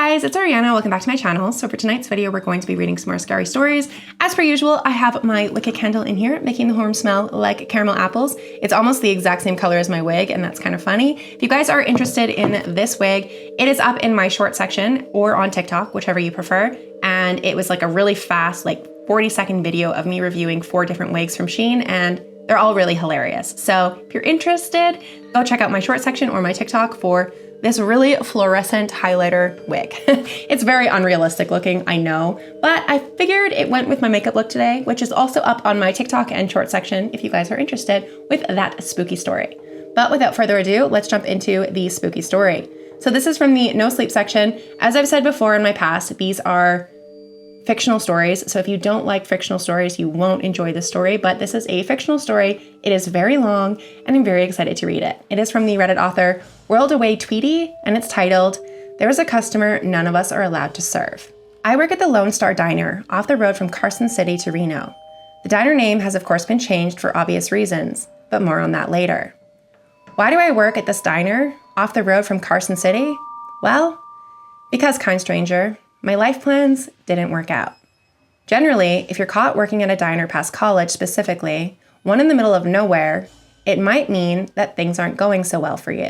guys, it's Ariana. Welcome back to my channel. So for tonight's video, we're going to be reading some more scary stories. As per usual, I have my wicked candle in here, making the home smell like caramel apples. It's almost the exact same color as my wig, and that's kind of funny. If you guys are interested in this wig, it is up in my short section or on TikTok, whichever you prefer. And it was like a really fast, like 40-second video of me reviewing 4 different wigs from Shein, and they're all really hilarious. So if you're interested, go check out my short section or my TikTok for this really fluorescent highlighter wig. It's very unrealistic looking, I know, but I figured it went with my makeup look today, which is also up on my TikTok and short section if you guys are interested with that spooky story. But without further ado, let's jump into the spooky story. So this is from the no sleep section. As I've said before in my past, these are fictional stories. So if you don't like fictional stories, you won't enjoy this story, but this is a fictional story. It is very long and I'm very excited to read it. It is from the Reddit author World Away Tweety, and it's titled, "There is a customer none of us are allowed to serve." I work at the Lone Star Diner off the road from Carson City to Reno. The diner name has of course been changed for obvious reasons, but more on that later. Why do I work at this diner off the road from Carson City? Well, because, kind stranger, my life plans didn't work out. Generally, if you're caught working at a diner past college specifically, one in the middle of nowhere, it might mean that things aren't going so well for you.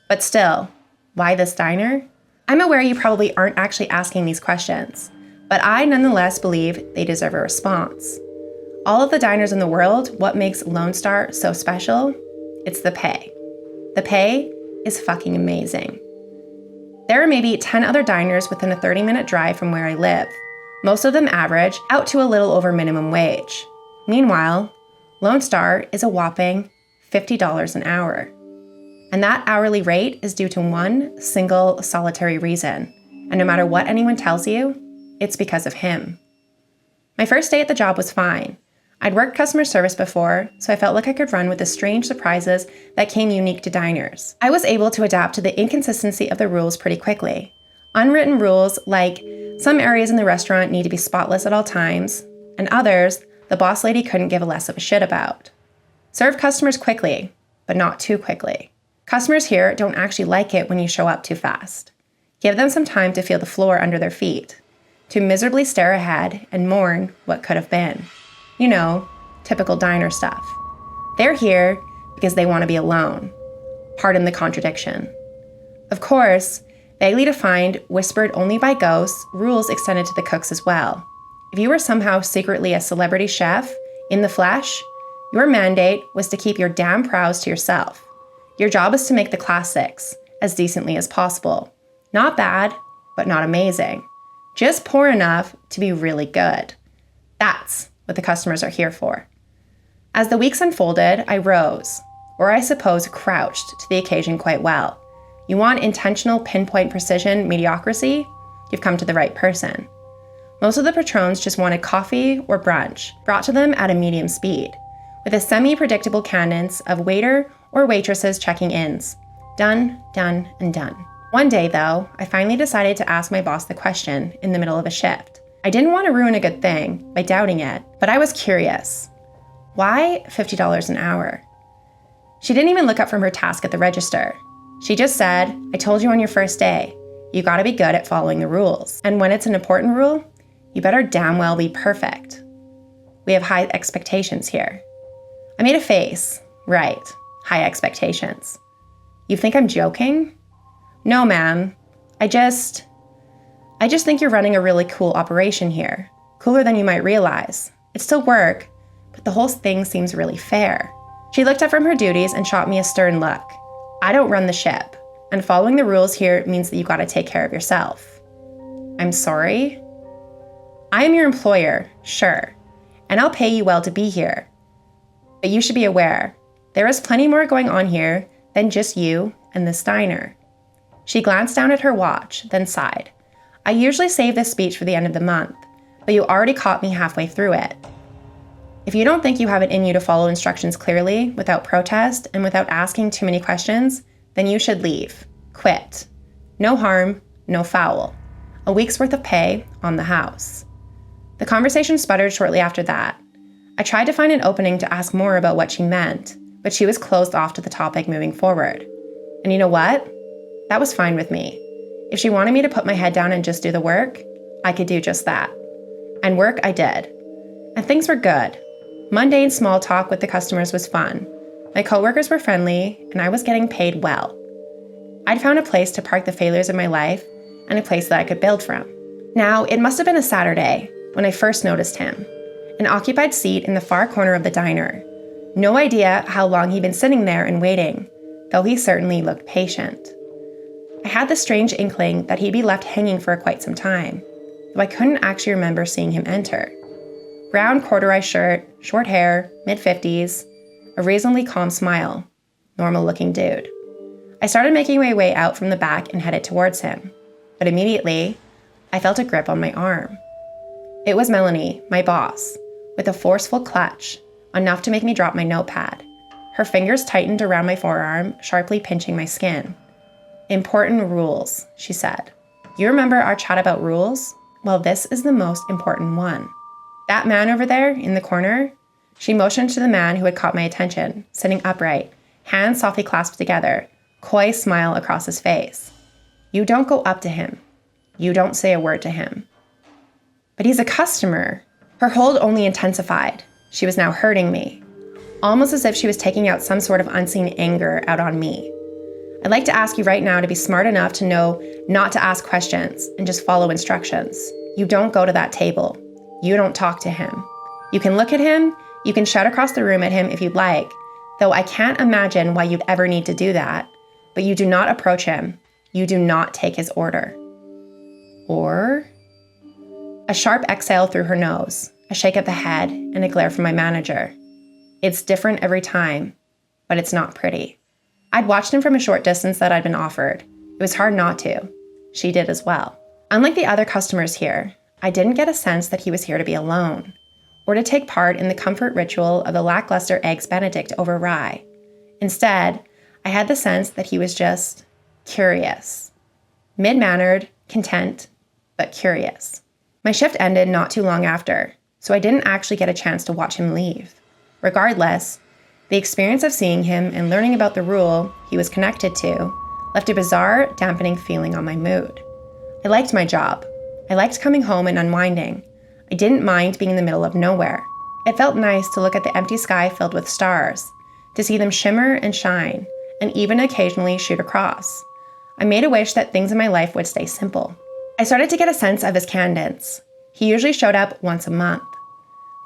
But still, why this diner? I'm aware you probably aren't actually asking these questions, but I nonetheless believe they deserve a response. All of the diners in the world, what makes Lone Star so special? It's the pay. The pay is fucking amazing. There are maybe 10 other diners within a 30-minute drive from where I live. Most of them average out to a little over minimum wage. Meanwhile, Lone Star is a whopping $50 an hour. And that hourly rate is due to one single solitary reason. And no matter what anyone tells you, it's because of him. My first day at the job was fine. I'd worked customer service before, so I felt like I could run with the strange surprises that came unique to diners. I was able to adapt to the inconsistency of the rules pretty quickly. Unwritten rules like some areas in the restaurant need to be spotless at all times, and others the boss lady couldn't give a less of a shit about. Serve customers quickly, but not too quickly. Customers here don't actually like it when you show up too fast. Give them some time to feel the floor under their feet, to miserably stare ahead and mourn what could have been. You know, typical diner stuff. They're here because they want to be alone. Pardon the contradiction. Of course, vaguely defined, whispered only by ghosts, rules extended to the cooks as well. If you were somehow secretly a celebrity chef in the flesh, your mandate was to keep your damn prows to yourself. Your job is to make the classics as decently as possible. Not bad, but not amazing. Just poor enough to be really good. That's what the customers are here for. As the weeks unfolded, I rose, or I suppose crouched to the occasion quite well. You want intentional pinpoint precision mediocrity? You've come to the right person. Most of the patrons just wanted coffee or brunch, brought to them at a medium speed, with a semi-predictable cadence of waiter or waitresses checking ins. Done, done, and done. One day, though, I finally decided to ask my boss the question in the middle of a shift. I didn't want to ruin a good thing by doubting it, but I was curious. Why $50 an hour? She didn't even look up from her task at the register. She just said, "I told you on your first day, you gotta be good at following the rules. And when it's an important rule, you better damn well be perfect. We have high expectations here." I made a face. Right. High expectations. You think I'm joking? No, ma'am. I just think you're running a really cool operation here. Cooler than you might realize. It's still work, but the whole thing seems really fair. She looked up from her duties and shot me a stern look. I don't run the ship, and following the rules here means that you gotta take care of yourself. I'm sorry? I am your employer, sure, and I'll pay you well to be here. But you should be aware, there is plenty more going on here than just you and this diner. She glanced down at her watch, then sighed. I usually save this speech for the end of the month, but you already caught me halfway through it. If you don't think you have it in you to follow instructions clearly, without protest, and without asking too many questions, then you should leave. Quit. No harm, no foul. A week's worth of pay on the house. The conversation sputtered shortly after that. I tried to find an opening to ask more about what she meant, but she was closed off to the topic moving forward. And you know what? That was fine with me. If she wanted me to put my head down and just do the work, I could do just that. And work I did. And things were good. Mundane small talk with the customers was fun. My coworkers were friendly, and I was getting paid well. I'd found a place to park the failures of my life and a place that I could build from. Now, it must have been a Saturday when I first noticed him. An occupied seat in the far corner of the diner. No idea how long he'd been sitting there and waiting, though he certainly looked patient. I had the strange inkling that he'd be left hanging for quite some time, though I couldn't actually remember seeing him enter. Brown corduroy shirt, short hair, mid-50s, a reasonably calm smile. Normal-looking dude. I started making my way out from the back and headed towards him, but immediately, I felt a grip on my arm. It was Melanie, my boss, with a forceful clutch, enough to make me drop my notepad. Her fingers tightened around my forearm, sharply pinching my skin. "Important rules," she said. "You remember our chat about rules? Well, this is the most important one. That man over there in the corner," she motioned to the man who had caught my attention, sitting upright, hands softly clasped together, coy smile across his face. "You don't go up to him. You don't say a word to him." "But he's a customer." Her hold only intensified. She was now hurting me, almost as if she was taking out some sort of unseen anger out on me. "I'd like to ask you right now to be smart enough to know not to ask questions and just follow instructions. You don't go to that table. You don't talk to him. You can look at him, you can shout across the room at him if you'd like, though I can't imagine why you'd ever need to do that, but you do not approach him. You do not take his order." Or? A sharp exhale through her nose, a shake of the head, and a glare from my manager. It's different every time, but it's not pretty. I'd watched him from a short distance that I'd been offered. It was hard not to. She did as well. Unlike the other customers here, I didn't get a sense that he was here to be alone, or to take part in the comfort ritual of the lackluster Eggs Benedict over rye. Instead, I had the sense that he was just curious. Mid-mannered, content, but curious. My shift ended not too long after, so I didn't actually get a chance to watch him leave. Regardless, the experience of seeing him and learning about the rule he was connected to left a bizarre, dampening feeling on my mood. I liked my job. I liked coming home and unwinding. I didn't mind being in the middle of nowhere. It felt nice to look at the empty sky filled with stars, to see them shimmer and shine, and even occasionally shoot across. I made a wish that things in my life would stay simple. I started to get a sense of his cadence. He usually showed up once a month.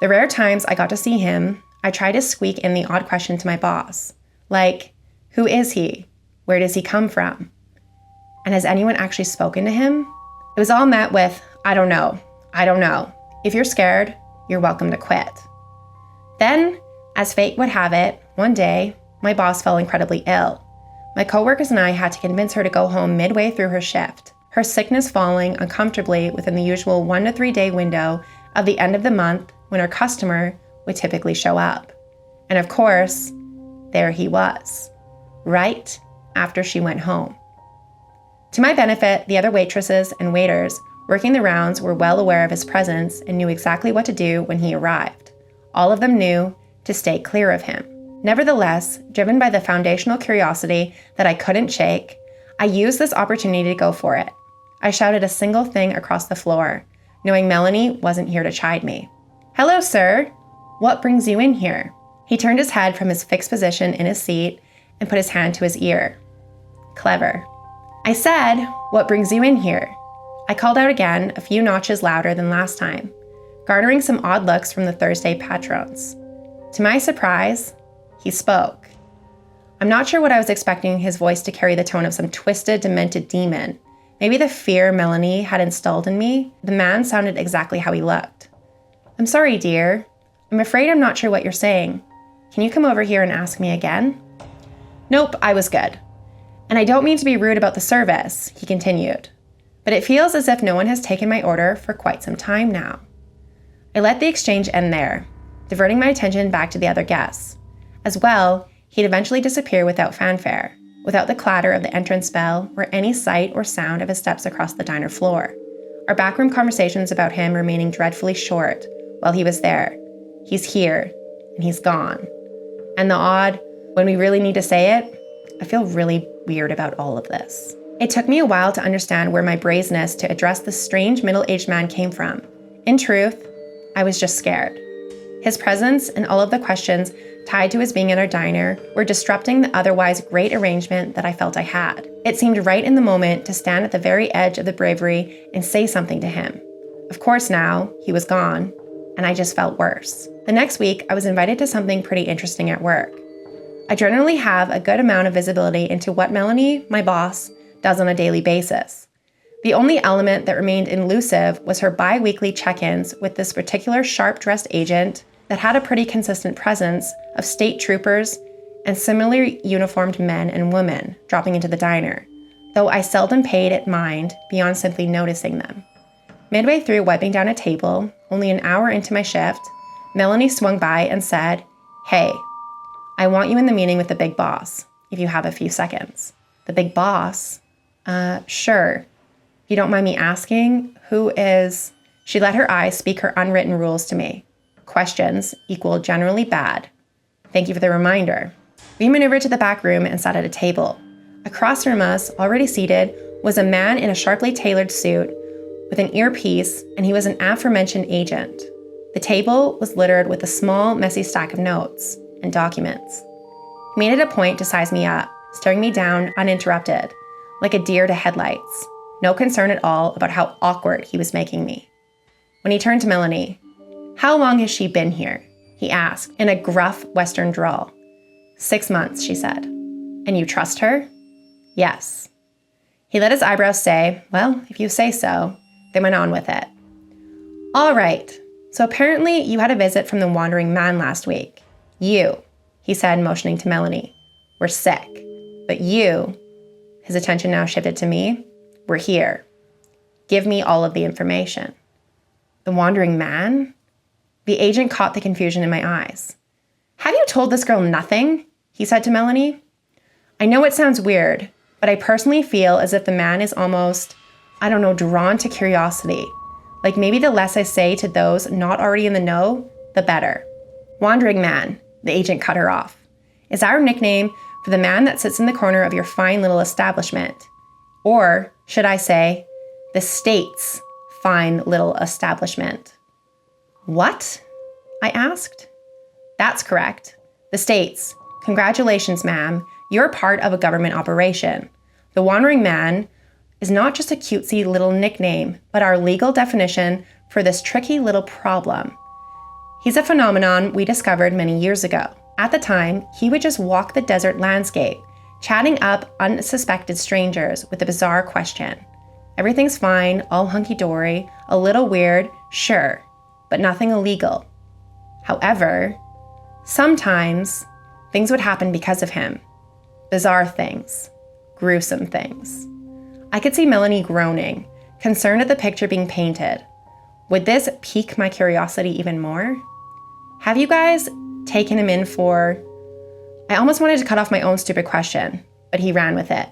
The rare times I got to see him, I tried to squeak in the odd question to my boss, like, who is he? Where does he come from? And has anyone actually spoken to him? It was all met with, I don't know. If you're scared, you're welcome to quit. Then, as fate would have it, one day, my boss fell incredibly ill. My coworkers and I had to convince her to go home midway through her shift, her sickness falling uncomfortably within the usual 1 to 3 day window of the end of the month when her customer would typically show up. And of course, there he was, right after she went home. To my benefit, the other waitresses and waiters working the rounds were well aware of his presence and knew exactly what to do when he arrived. All of them knew to stay clear of him. Nevertheless, driven by the foundational curiosity that I couldn't shake, I used this opportunity to go for it. I shouted a single thing across the floor, knowing Melanie wasn't here to chide me. "Hello, sir. What brings you in here?" He turned his head from his fixed position in his seat and put his hand to his ear. Clever. I said, "What brings you in here?" I called out again, a few notches louder than last time, garnering some odd looks from the Thursday patrons. To my surprise, he spoke. I'm not sure what I was expecting his voice to carry the tone of some twisted, demented demon. Maybe the fear Melanie had installed in me. The man sounded exactly how he looked. "I'm sorry, dear. I'm afraid I'm not sure what you're saying. Can you come over here and ask me again?" "Nope, I was good. And I don't mean to be rude about the service," he continued, "but it feels as if no one has taken my order for quite some time now." I let the exchange end there, diverting my attention back to the other guests. As well, he'd eventually disappear without fanfare, without the clatter of the entrance bell or any sight or sound of his steps across the diner floor. Our backroom conversations about him remaining dreadfully short while he was there. He's here, and he's gone. And the odd, when we really need to say it, I feel really weird about all of this. It took me a while to understand where my brazenness to address this strange middle-aged man came from. In truth, I was just scared. His presence and all of the questions tied to his being at our diner were disrupting the otherwise great arrangement that I felt I had. It seemed right in the moment to stand at the very edge of the bravery and say something to him. Of course now, he was gone, and I just felt worse. The next week, I was invited to something pretty interesting at work. I generally have a good amount of visibility into what Melanie, my boss, does on a daily basis. The only element that remained elusive was her bi-weekly check-ins with this particular sharp-dressed agent that had a pretty consistent presence of state troopers and similarly uniformed men and women dropping into the diner, though I seldom paid it mind beyond simply noticing them. Midway through wiping down a table, only an hour into my shift, Melanie swung by and said, "Hey, I want you in the meeting with the big boss, if you have a few seconds." The big boss? Sure. If you don't mind me asking, who is... She let her eyes speak her unwritten rules to me. Questions equal generally bad. Thank you for the reminder. We maneuvered to the back room and sat at a table. Across from us, already seated, was a man in a sharply tailored suit with an earpiece, and he was an aforementioned agent. The table was littered with a small, messy stack of notes and documents. He made it a point to size me up, staring me down uninterrupted, like a deer to headlights. No concern at all about how awkward he was making me. When he turned to Melanie, "How long has she been here?" he asked in a gruff Western drawl. 6 months, she said. "And you trust her?" "Yes." He let his eyebrows say, "Well, if you say so," then went on with it. "All right, so apparently you had a visit from the wandering man last week. You," he said, motioning to Melanie, "were sick. But you," his attention now shifted to me, "were here. Give me all of the information." The wandering man? The agent caught the confusion in my eyes. "Have you told this girl nothing?" he said to Melanie. I know it sounds weird, but I personally feel as if the man is almost, drawn to curiosity. Like maybe the less I say to those not already in the know, the better. "Wandering man," the agent cut her off, "is our nickname for the man that sits in the corner of your fine little establishment. Or, should I say, the state's fine little establishment." "What?" I asked. "That's correct. The state's. Congratulations, ma'am. You're part of a government operation. The wandering man is not just a cutesy little nickname, but our legal definition for this tricky little problem. He's a phenomenon we discovered many years ago. At the time, he would just walk the desert landscape, chatting up unsuspected strangers with a bizarre question. Everything's fine, all hunky-dory, a little weird, sure, but nothing illegal. However, sometimes things would happen because of him. Bizarre things, gruesome things. I could see Melanie groaning, concerned at the picture being painted. Would this pique my curiosity even more? "Have you guys taken him in for..." I almost wanted to cut off my own stupid question, but he ran with it.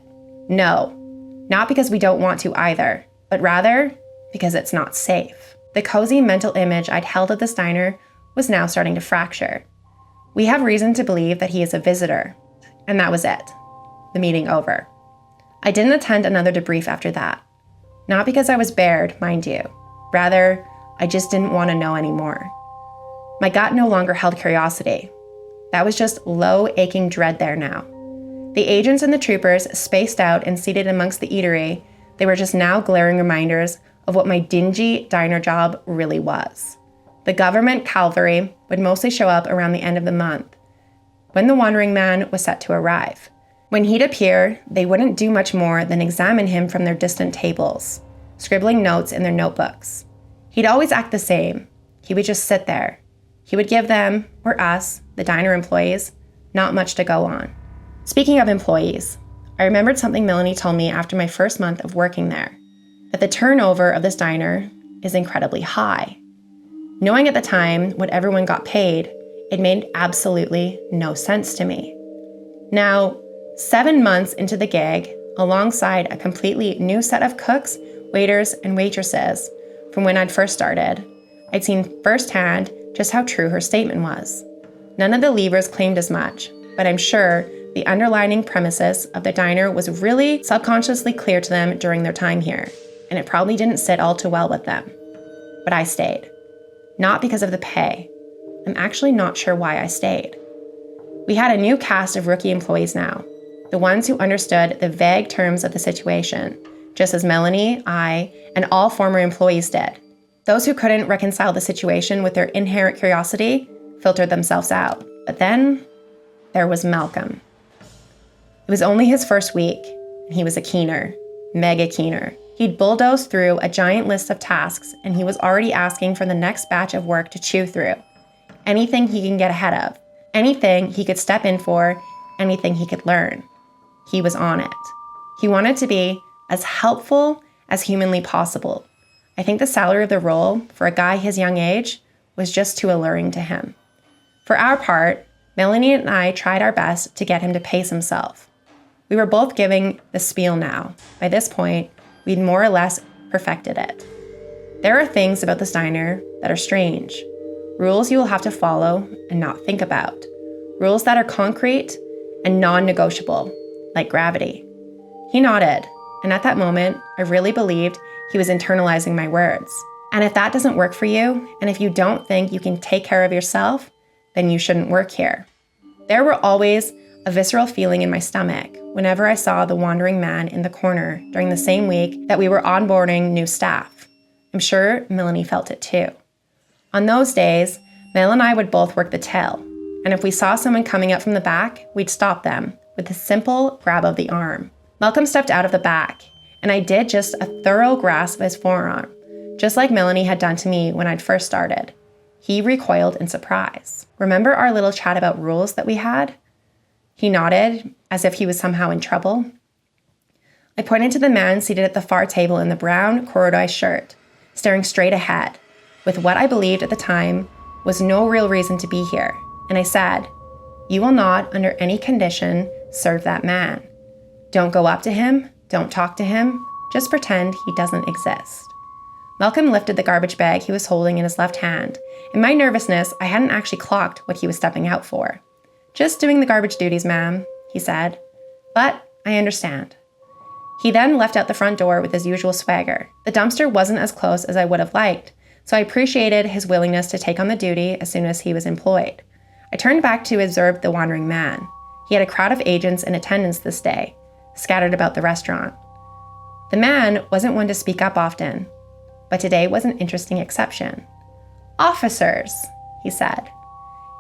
"No, not because we don't want to either, but rather because it's not safe." The cozy mental image I'd held of this diner was now starting to fracture. "We have reason to believe that he is a visitor." And that was it. The meeting over. I didn't attend another debrief after that. Not because I was bared, mind you. Rather, I just didn't want to know anymore. My gut no longer held curiosity. That was just low, aching dread there now. The agents and the troopers, spaced out and seated amongst the eatery, they were just now glaring reminders of what my dingy diner job really was. The government cavalry would mostly show up around the end of the month, when the wandering man was set to arrive. When he'd appear, they wouldn't do much more than examine him from their distant tables, scribbling notes in their notebooks. He'd always act the same. He would just sit there. He would give them, or us, the diner employees, not much to go on. Speaking of employees, I remembered something Melanie told me after my first month of working there, that the turnover of this diner is incredibly high. Knowing at the time what everyone got paid, it made absolutely no sense to me. Now, 7 months into the gig, alongside a completely new set of cooks, waiters, and waitresses from when I'd first started, I'd seen firsthand just how true her statement was. None of the leavers claimed as much, but I'm sure The underlying premises of the diner was really subconsciously clear to them during their time here, and it probably didn't sit all too well with them. But I stayed. Not because of the pay. I'm actually not sure why I stayed. We had a new cast of rookie employees now, the ones who understood the vague terms of the situation, just as Melanie, I, and all former employees did. Those who couldn't reconcile the situation with their inherent curiosity filtered themselves out. But then there was Malcolm. It was only his first week, and he was a keener, mega keener. He'd bulldozed through a giant list of tasks, and he was already asking for the next batch of work to chew through. Anything he can get ahead of, anything he could step in for, anything he could learn. He was on it. He wanted to be as helpful as humanly possible. I think the salary of the role, for a guy his young age, was just too alluring to him. For our part, Melanie and I tried our best to get him to pace himself. We were both giving the spiel now. By this point, we'd more or less perfected it. There are things about this diner that are strange. Rules you will have to follow and not think about. Rules that are concrete and non-negotiable, like gravity. He nodded, and at that moment, I really believed he was internalizing my words. And if that doesn't work for you, and if you don't think you can take care of yourself, then you shouldn't work here. There were always a visceral feeling in my stomach whenever I saw the wandering man in the corner during the same week that we were onboarding new staff. I'm sure Melanie felt it too. On those days, Mel and I would both work the till, and if we saw someone coming up from the back, we'd stop them with a simple grab of the arm. Malcolm stepped out of the back, and I did just a thorough grasp of his forearm, just like Melanie had done to me when I'd first started. He recoiled in surprise. Remember our little chat about rules that we had? He nodded, as if he was somehow in trouble. I pointed to the man seated at the far table in the brown corduroy shirt, staring straight ahead, with what I believed at the time was no real reason to be here, and I said, "You will not, under any condition, serve that man. Don't go up to him, don't talk to him, just pretend he doesn't exist." Malcolm lifted the garbage bag he was holding in his left hand. In my nervousness, I hadn't actually clocked what he was stepping out for. "Just doing the garbage duties, ma'am," he said. "But I understand." He then left out the front door with his usual swagger. The dumpster wasn't as close as I would have liked, so I appreciated his willingness to take on the duty as soon as he was employed. I turned back to observe the wandering man. He had a crowd of agents in attendance this day, scattered about the restaurant. The man wasn't one to speak up often, but today was an interesting exception. "Officers," he said,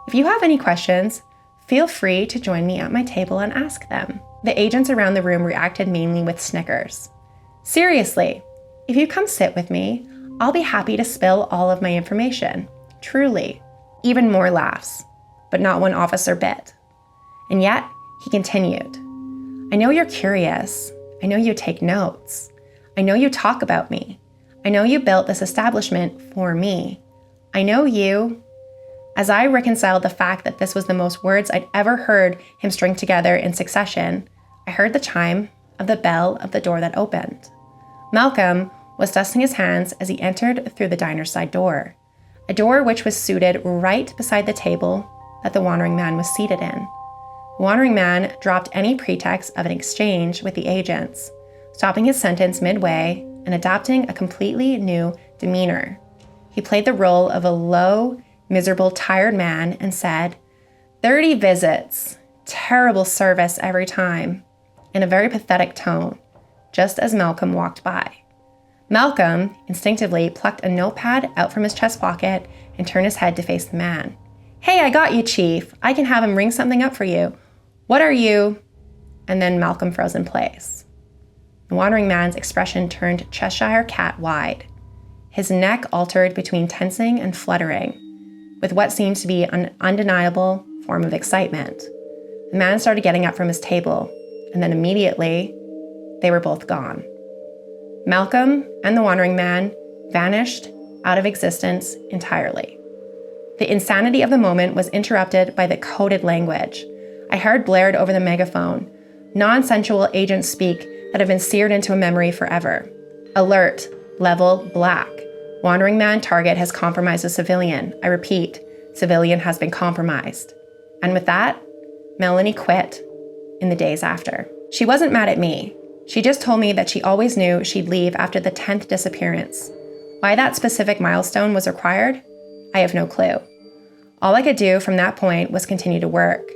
"if you have any questions, feel free to join me at my table and ask them." The agents around the room reacted mainly with snickers. "Seriously, if you come sit with me, I'll be happy to spill all of my information. Truly." Even more laughs, but not one officer bit. And yet, he continued, "I know you're curious. I know you take notes. I know you talk about me. I know you built this establishment for me. I know you." As I reconciled the fact that this was the most words I'd ever heard him string together in succession, I heard the chime of the bell of the door that opened. Malcolm was dusting his hands as he entered through the diner's side door, a door which was suited right beside the table that the wandering man was seated in. The wandering man dropped any pretext of an exchange with the agents, stopping his sentence midway and adopting a completely new demeanor. He played the role of a low, miserable, tired man and said, 30 visits, terrible service every time, in a very pathetic tone, just as Malcolm walked by. Malcolm instinctively plucked a notepad out from his chest pocket and turned his head to face the man. "Hey, I got you, Chief. I can have him ring something up for you. What are you?" And then Malcolm froze in place. The wandering man's expression turned Cheshire cat wide. His neck altered between tensing and fluttering, with what seemed to be an undeniable form of excitement. The man started getting up from his table, and then immediately, they were both gone. Malcolm and the wandering man vanished out of existence entirely. The insanity of the moment was interrupted by the coded language. I heard blared over the megaphone, non-sensual agent speak that have been seared into a memory forever. "Alert, level black. Wandering man target has compromised a civilian. I repeat, civilian has been compromised." And with that, Melanie quit, in the days after. She wasn't mad at me. She just told me that she always knew she'd leave after the 10th disappearance. Why that specific milestone was required? I have no clue. All I could do from that point was continue to work.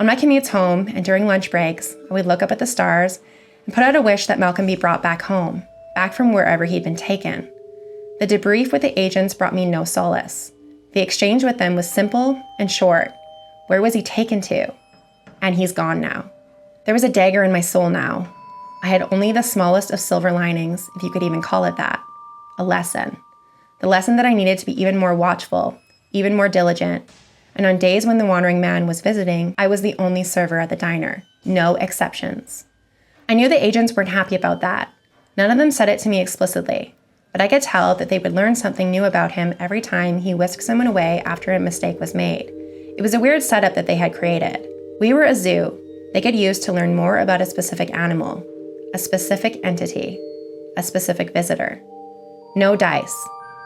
On my commutes home and during lunch breaks, I would look up at the stars and put out a wish that Malcolm be brought back home, back from wherever he'd been taken. The debrief with the agents brought me no solace. The exchange with them was simple and short. Where was he taken to? And he's gone now. There was a dagger in my soul now. I had only the smallest of silver linings, if you could even call it that. A lesson. The lesson that I needed to be even more watchful, even more diligent. And on days when the wandering man was visiting, I was the only server at the diner. No exceptions. I knew the agents weren't happy about that. None of them said it to me explicitly, but I could tell that they would learn something new about him every time he whisked someone away after a mistake was made. It was a weird setup that they had created. We were a zoo they could use to learn more about a specific animal, a specific entity, a specific visitor. No dice.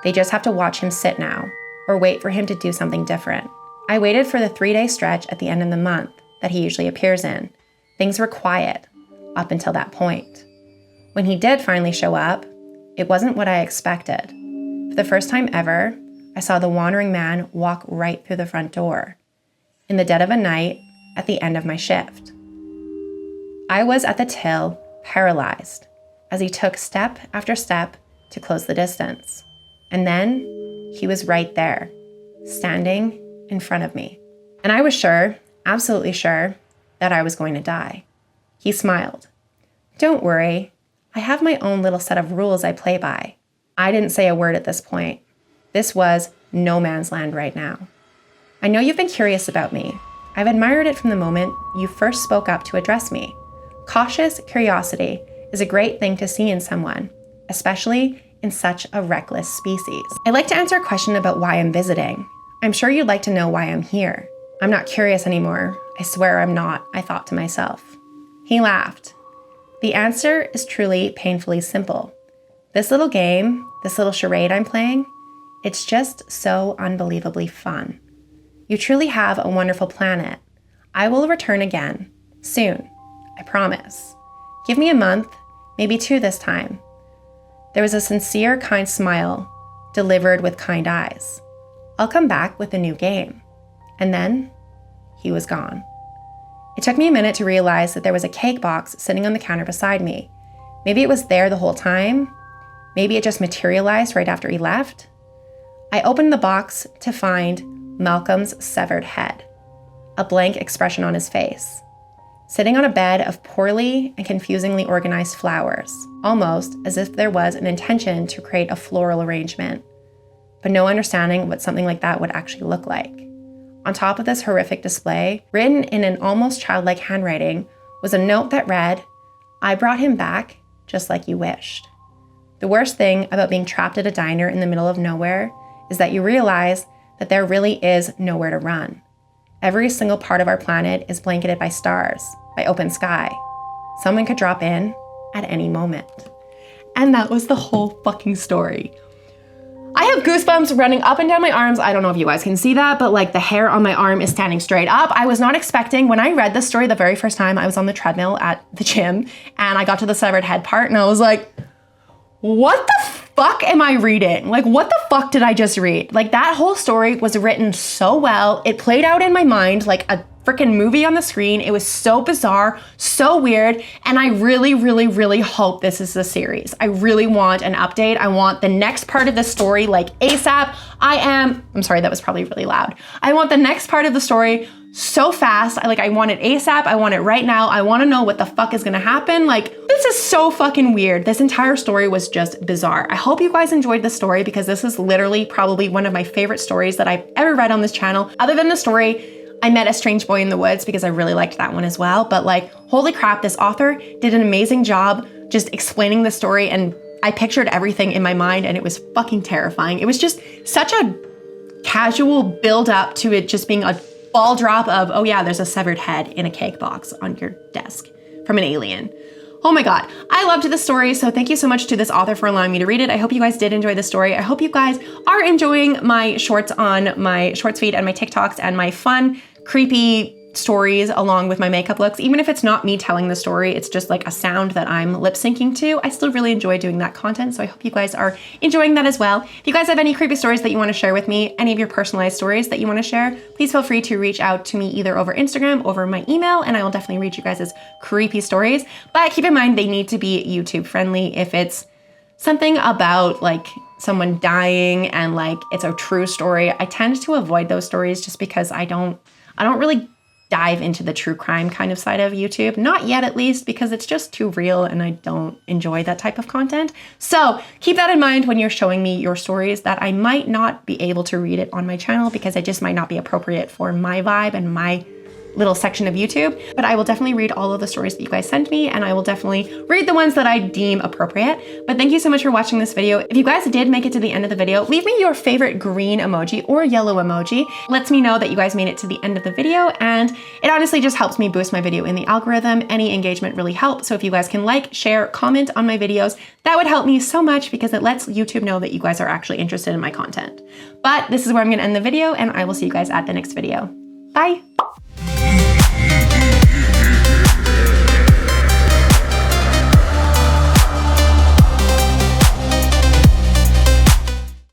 They just have to watch him sit now, or wait for him to do something different. I waited for the 3-day stretch at the end of the month that he usually appears in. Things were quiet up until that point. When he did finally show up, it wasn't what I expected. For the first time ever, I saw the wandering man walk right through the front door. In the dead of a night, at the end of my shift. I was at the till, paralyzed, as he took step after step to close the distance. And then, he was right there, standing in front of me. And I was sure, absolutely sure, that I was going to die. He smiled. Don't worry, I have my own little set of rules I play by. I didn't say a word at this point. This was no man's land right now. I know you've been curious about me. I've admired it from the moment you first spoke up to address me. Cautious curiosity is a great thing to see in someone, especially in such a reckless species. I'd like to answer a question about why I'm visiting. I'm sure you'd like to know why I'm here. I'm not curious anymore. I swear I'm not, I thought to myself. He laughed. The answer is truly painfully simple. This little game, this little charade I'm playing, it's just so unbelievably fun. You truly have a wonderful planet. I will return again, soon, I promise. Give me a month, maybe 2 this time. There was a sincere, kind smile, delivered with kind eyes. I'll come back with a new game. And then, he was gone. It took me a minute to realize that there was a cake box sitting on the counter beside me. Maybe it was there the whole time. Maybe it just materialized right after he left. I opened the box to find Malcolm's severed head, a blank expression on his face, sitting on a bed of poorly and confusingly organized flowers, almost as if there was an intention to create a floral arrangement, but no understanding what something like that would actually look like. On top of this horrific display, written in an almost childlike handwriting, was a note that read, "I brought him back just like you wished." The worst thing about being trapped at a diner in the middle of nowhere is that you realize that there really is nowhere to run. Every single part of our planet is blanketed by stars, by open sky. Someone could drop in at any moment. And that was the whole fucking story. I have goosebumps running up and down my arms. I don't know if you guys can see that, but like the hair on my arm is standing straight up. I was not expecting, when I read this story the very first time, I was on the treadmill at the gym and I got to the severed head part and I was like, what the fuck am I reading? Like, what the fuck did I just read? Like, that whole story was written so well. It played out in my mind like a freaking movie on the screen. It was so bizarre, so weird. And I really, really, really hope this is a series. I really want an update. I want the next part of the story like ASAP. I'm sorry, that was probably really loud. I want the next part of the story so fast. I want it ASAP. I want it right now. I want to know what the fuck is gonna happen. Like, this is so fucking weird. This entire story was just bizarre. I hope you guys enjoyed the story because this is literally probably one of my favorite stories that I've ever read on this channel. Other than the story, I Met a Strange Boy in the Woods because I really liked that one as well. But like, holy crap, this author did an amazing job just explaining the story and I pictured everything in my mind and it was fucking terrifying. It was just such a casual build up to it just being a ball drop of, oh yeah, there's a severed head in a cake box on your desk from an alien. Oh my God, I loved this story. So thank you so much to this author for allowing me to read it. I hope you guys did enjoy the story. I hope you guys are enjoying my shorts on my shorts feed and my TikToks and my fun, creepy stories along with my makeup looks. Even if it's not me telling the story, it's just like a sound that I'm lip syncing to. I still really enjoy doing that content, so I hope you guys are enjoying that as well. If you guys have any creepy stories that you want to share with me, any of your personalized stories that you want to share, please feel free to reach out to me either over Instagram, over my email, and I will definitely read you guys' creepy stories. But keep in mind, they need to be YouTube friendly. If it's something about like someone dying and like it's a true story, I tend to avoid those stories just because I don't really dive into the true crime kind of side of YouTube. Not yet, at least, because it's just too real and I don't enjoy that type of content. So keep that in mind when you're showing me your stories, that I might not be able to read it on my channel because it just might not be appropriate for my vibe and my little section of YouTube, but I will definitely read all of the stories that you guys send me, and I will definitely read the ones that I deem appropriate. But thank you so much for watching this video. If you guys did make it to the end of the video, leave me your favorite green emoji or yellow emoji. Lets me know that you guys made it to the end of the video, and it honestly just helps me boost my video in the algorithm. Any engagement really helps, so if you guys can like, share, comment on my videos, that would help me so much because it lets YouTube know that you guys are actually interested in my content. But this is where I'm gonna end the video, and I will see you guys at the next video. Bye!